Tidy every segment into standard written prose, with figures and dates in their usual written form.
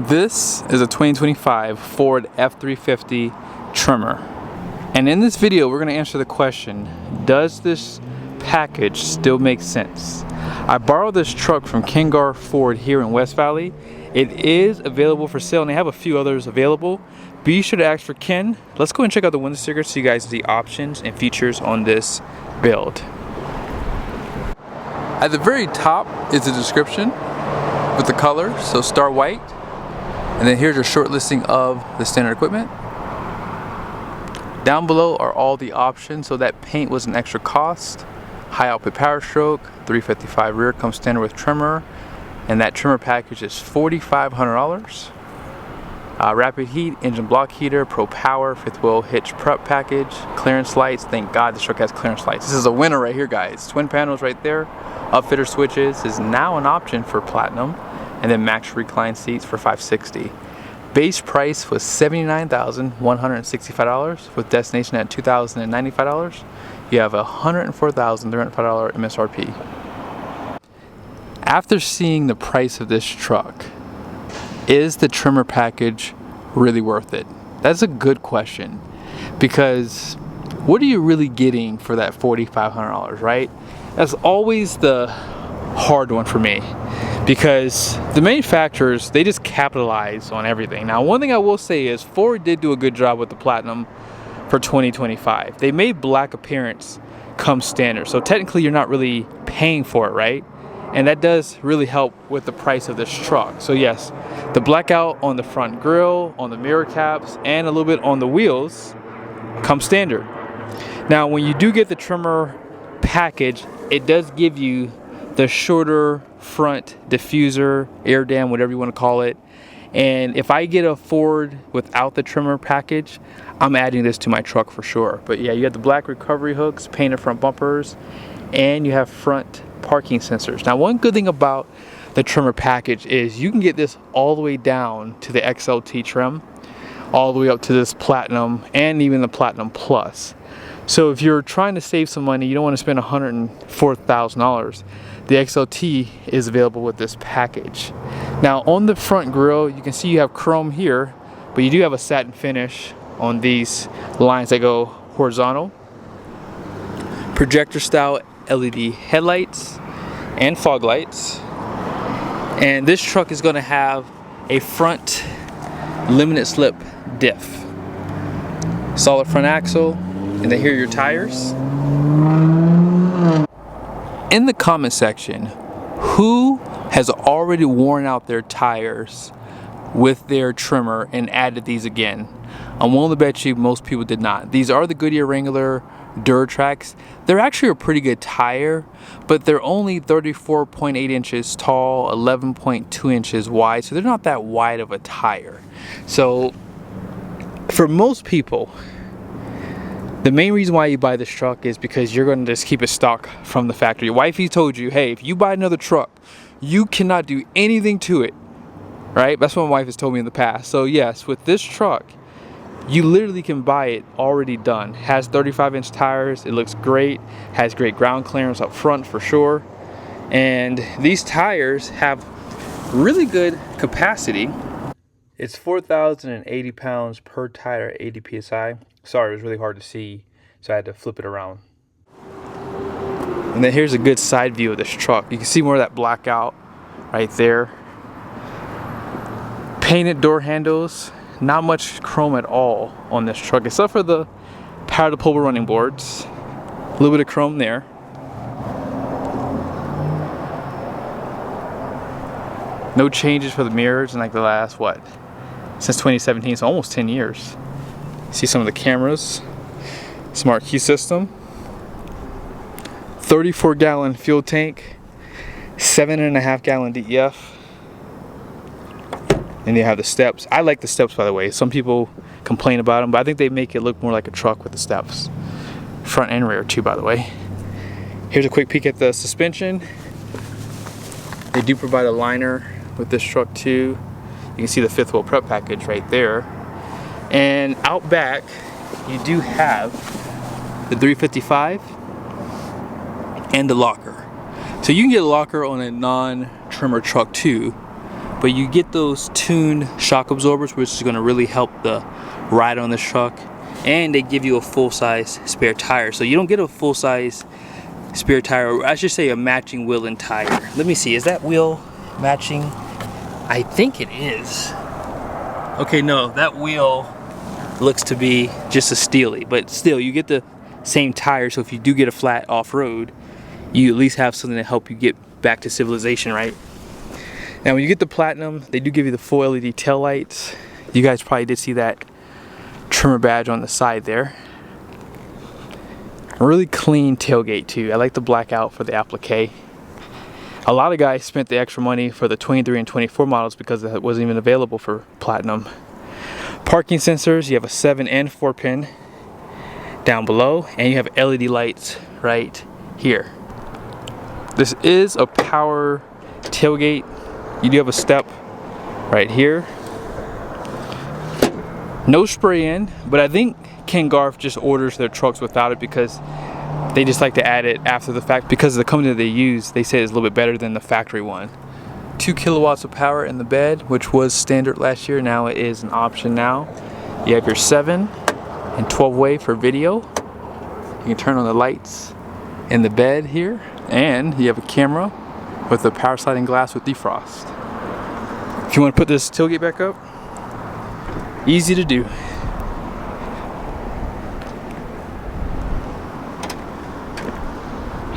This is a 2025 Ford F350 Tremor. And in this video, we're going to answer the question, does this package still make sense? I borrowed this truck from Garff Ford here in West Valley. It is available for sale and they have a few others available. Be sure to ask for Ken. Let's go and check out the window stickers so you guys see options and features on this build. At the very top is a description with the color, so Star White. And then here's your short listing of the standard equipment. Down below are all the options, so that paint was an extra cost. High output power stroke, 355 rear comes standard with Tremor, and that Tremor package is $4,500. Rapid heat, engine block heater, pro power, fifth wheel hitch prep package, clearance lights. Thank God this truck has clearance lights. This is a winner right here, guys. Twin panels right there. Upfitter switches is now an option for Platinum, and then max recline seats for $560. Base price was $79,165 with destination at $2,095. You have a $104,305 MSRP. After seeing the price of this truck, is the Tremor package really worth it? That's a good question, because what are you really getting for that $4,500, right? That's always the hard one for me, because the manufacturers, they just capitalize on everything. Now, one thing I will say is Ford did do a good job with the Platinum for 2025. They made black appearance come standard, so technically you're not really paying for it, right? And that does really help with the price of this truck. So yes, the blackout on the front grille, on the mirror caps, and a little bit on the wheels come standard. Now, when you do get the Tremor package, it does give you the shorter front diffuser, air dam, whatever you want to call it. And if I get a Ford without the Tremor package, I'm adding this to my truck for sure. But yeah, you have the black recovery hooks, painted front bumpers, and you have front parking sensors. Now, one good thing about the Tremor package is you can get this all the way down to the XLT trim, all the way up to this Platinum and even the Platinum Plus. So if you're trying to save some money, you don't want to spend $104,000, the XLT is available with this package. Now, on the front grille, you can see you have chrome here, but you do have a satin finish on these lines that go horizontal. Projector style LED headlights and fog lights. And this truck is going to have a front limited slip diff. Solid front axle, and then here are your tires. In the comment section, who has already worn out their tires with their Tremor and added these again? I'm willing to bet you most people did not. These are the Goodyear Wrangler Duratracs. They're actually a pretty good tire, but they're only 34.8 inches tall, 11.2 inches wide, so they're not that wide of a tire. So for most people, the main reason why you buy this truck is because you're going to just keep it stock from the factory. Your wifey told you, hey, if you buy another truck, you cannot do anything to it, right? That's what my wife has told me in the past. So yes, with this truck, you literally can buy it already done. Has 35-inch tires, it looks great, has great ground clearance up front for sure. And these tires have really good capacity. It's 4,080 pounds per tire at 80 PSI. Sorry, it was really hard to see, so I had to flip it around. And then here's a good side view of this truck. You can see more of that blackout right there. Painted door handles. Not much chrome at all on this truck, except for the power to pull running boards. A little bit of chrome there. No changes for the mirrors in like the last, what, since 2017, so almost 10 years. See some of the cameras. Smart key system. 34-gallon fuel tank. 7.5-gallon DEF. And you have the steps. I like the steps, by the way. Some people complain about them, but I think they make it look more like a truck with the steps. Front and rear too, by the way. Here's a quick peek at the suspension. They do provide a liner with this truck too. You can see the fifth wheel prep package right there. And out back, you do have the 355 and the locker. So you can get a locker on a non-Tremor truck too, but you get those tuned shock absorbers, which is going to really help the ride on this truck. And they give you a full-size spare tire, so you don't get a full-size spare tire, or I should say a matching wheel and tire. Let me see, is that wheel matching? I think it is. Okay, no, that wheel looks to be just a steely, but still you get the same tire, so if you do get a flat off-road, you at least have something to help you get back to civilization, right? Now when you get the Platinum, they do give you the full LED tail lights. You guys probably did see that Tremor badge on the side there. A really clean tailgate too. I like the blackout for the applique. A lot of guys spent the extra money for the 23 and 24 models because it wasn't even available for Platinum. Parking sensors, you have a 7 and 4 pin down below, and you have LED lights right here. This is a power tailgate. You do have a step right here. No spray in, but I think Ken Garff just orders their trucks without it because they just like to add it after the fact, because the company that they use, they say is a little bit better than the factory one. 2 kilowatts of power in the bed, which was standard last year. Now it is an option now. You have your 7 and 12-way for video. You can turn on the lights in the bed here, and you have a camera with a power sliding glass with defrost. If you want to put this tailgate back up, easy to do.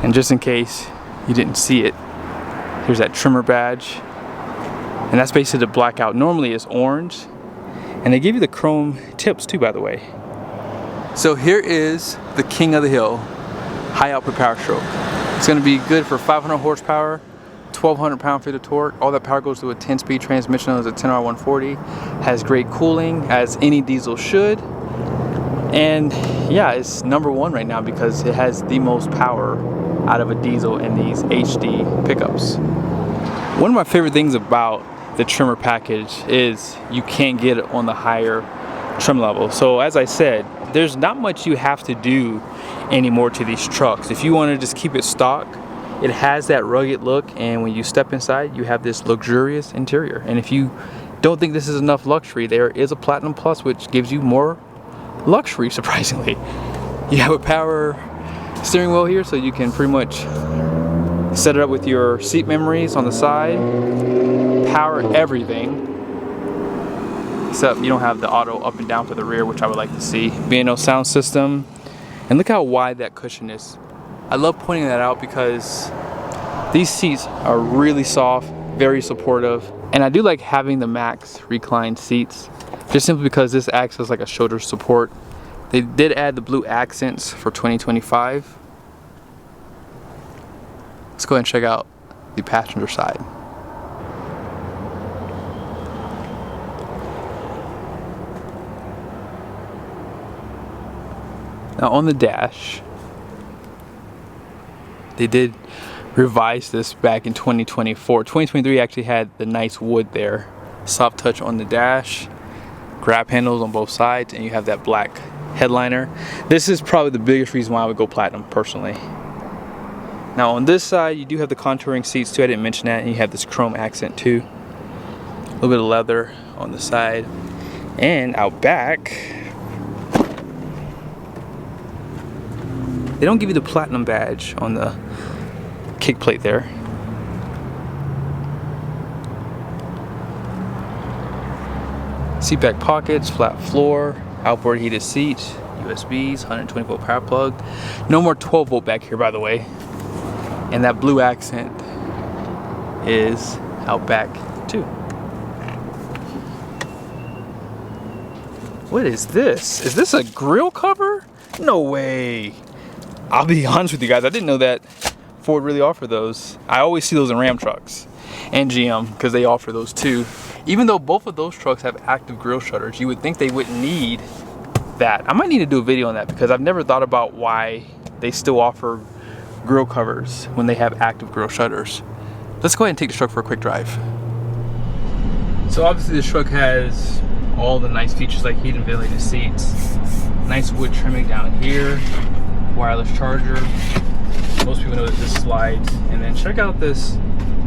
And just in case you didn't see it, here's that Tremor badge, and that's basically the blackout. Normally it's orange, and they give you the chrome tips too, by the way. So here is the king of the hill, high output power stroke. It's going to be good for 500 horsepower, 1200 pound-feet of torque. All that power goes to a 10-speed transmission. It's a 10R140. Has great cooling, as any diesel should. And yeah, it's #1 right now because it has the most power out of a diesel in these HD pickups. One of my favorite things about the Tremor package is you can't get it on the higher trim level. So as I said, there's not much you have to do anymore to these trucks. If you want to just keep it stock, it has that rugged look, and when you step inside, you have this luxurious interior. And if you don't think this is enough luxury, there is a Platinum Plus, which gives you more luxury, surprisingly. You have a power steering wheel here, so you can pretty much set it up with your seat memories on the side, power everything, except you don't have the auto up and down for the rear, which I would like to see. B&O sound system, and look how wide that cushion is. I love pointing that out because these seats are really soft, very supportive, and I do like having the max reclined seats, just simply because this acts as like a shoulder support. They did add the blue accents for 2025. Let's go ahead and check out the passenger side. Now on the dash, they did revise this back in 2024. 2023 actually had the nice wood there. Soft touch on the dash, grab handles on both sides, and you have that black headliner. This is probably the biggest reason why I would go Platinum personally. Now on this side, you do have the contouring seats too. I didn't mention that. And you have this chrome accent too. A little bit of leather on the side. And out back, they don't give you the Platinum badge on the kick plate there. Seat back pockets, flat floor, outboard heated seats, USBs, 120 volt power plug. No more 12 volt back here, by the way. And that blue accent is out back too. What is this? Is this a grill cover? No way. I'll be honest with you guys, I didn't know that Ford really offered those. I always see those in Ram trucks and GM because they offer those too. Even though both of those trucks have active grille shutters, you would think they wouldn't need that. I might need to do a video on that because I've never thought about why they still offer grille covers when they have active grille shutters. Let's go ahead and take the truck for a quick drive. So obviously this truck has all the nice features like heated and ventilated seats, nice wood trimming down here, wireless charger. Most people know that this slides. And then check out this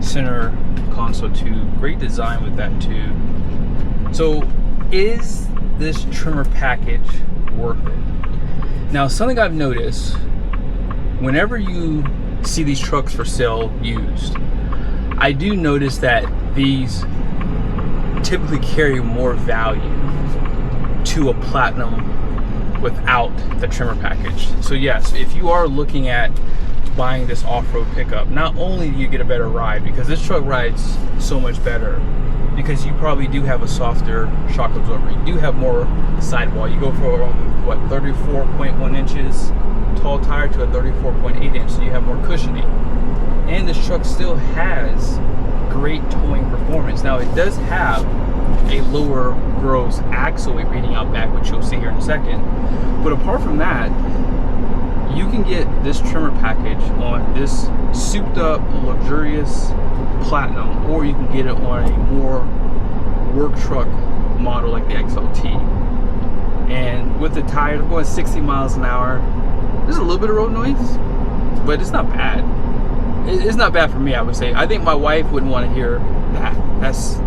center console too. Great design with that too. So is this trimmer package worth it? Now, something I've noticed, whenever you see these trucks for sale used, I do notice that these typically carry more value to a Platinum without the trimmer package. So yes, if you are looking at buying this off-road pickup, not only do you get a better ride, because this truck rides so much better, because you probably do have a softer shock absorber, you do have more sidewall. You go from what, 34.1 inches tall tire to a 34.8 inch, so you have more cushioning. And this truck still has great towing performance. Now, it does have a lower gross axle weight rating out back, which you'll see here in a second. But apart from that, you can get this trimmer package on this souped up, luxurious Platinum, or you can get it on a more work truck model like the XLT. And with the tires going 60 miles an hour, there's a little bit of road noise, but it's not bad. It's not bad for me, I would say. I think my wife wouldn't want to hear that. That's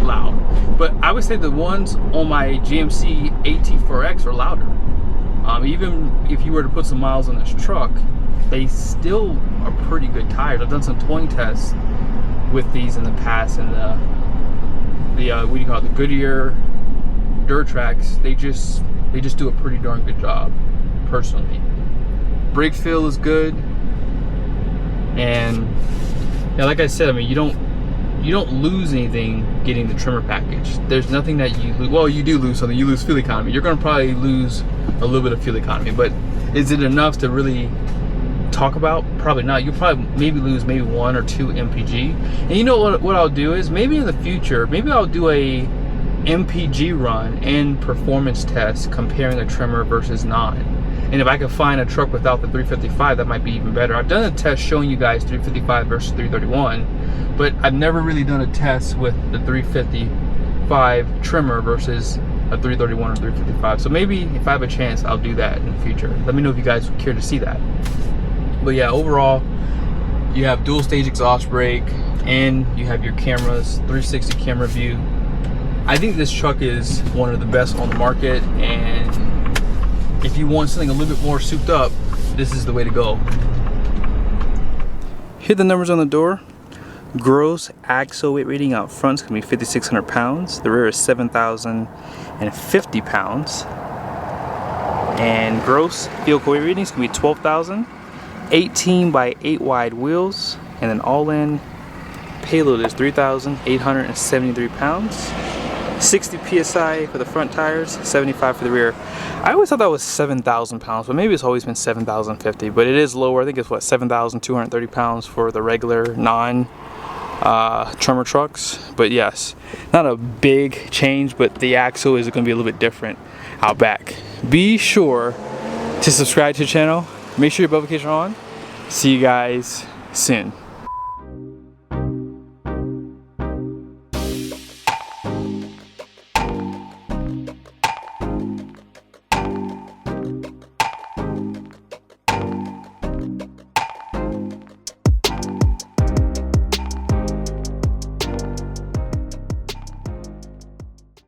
loud. But I would say the ones on my GMC AT4X are louder. Even if you were to put some miles on this truck, they still are pretty good tires. I've done some towing tests with these in the past, and the what do you call it, the Goodyear dirt tracks. They just do a pretty darn good job, personally. Brake feel is good, and yeah, like I said, I mean, you don't lose anything getting the trimmer package. There's nothing that you lose. Well, you do lose something. You lose fuel economy. You're going to probably lose a little bit of fuel economy, but is it enough to really talk about? Probably not. You'll probably maybe lose maybe 1 or 2 MPG. And you know what I'll do is, maybe in the future, maybe I'll do a MPG run and performance test comparing the trimmer versus non. And if I can find a truck without the 355, that might be even better. I've done a test showing you guys 355 versus 331, but I've never really done a test with the 355 trimmer versus a 331 or 355. So maybe if I have a chance, I'll do that in the future. Let me know if you guys care to see that. But yeah, overall, you have dual stage exhaust brake, and you have your cameras, 360 camera view. I think this truck is one of the best on the market, and if you want something a little bit more souped up, this is the way to go. Here are the numbers on the door. Gross axle weight rating out front is going to be 5,600 pounds. The rear is 7,050 pounds. And gross vehicle weight rating is going to be 12,000. 18 by 8 wide wheels. And then all in payload is 3,873 pounds. 60 psi for the front tires, 75 for the rear. I always thought that was 7,000 pounds, but maybe it's always been 7,050. But it is lower. I think it's what, 7,230 pounds for the regular non-trimmer trucks. But yes, not a big change, but the axle is going to be a little bit different out back. Be sure to subscribe to the channel. Make sure your notifications are on. See you guys soon.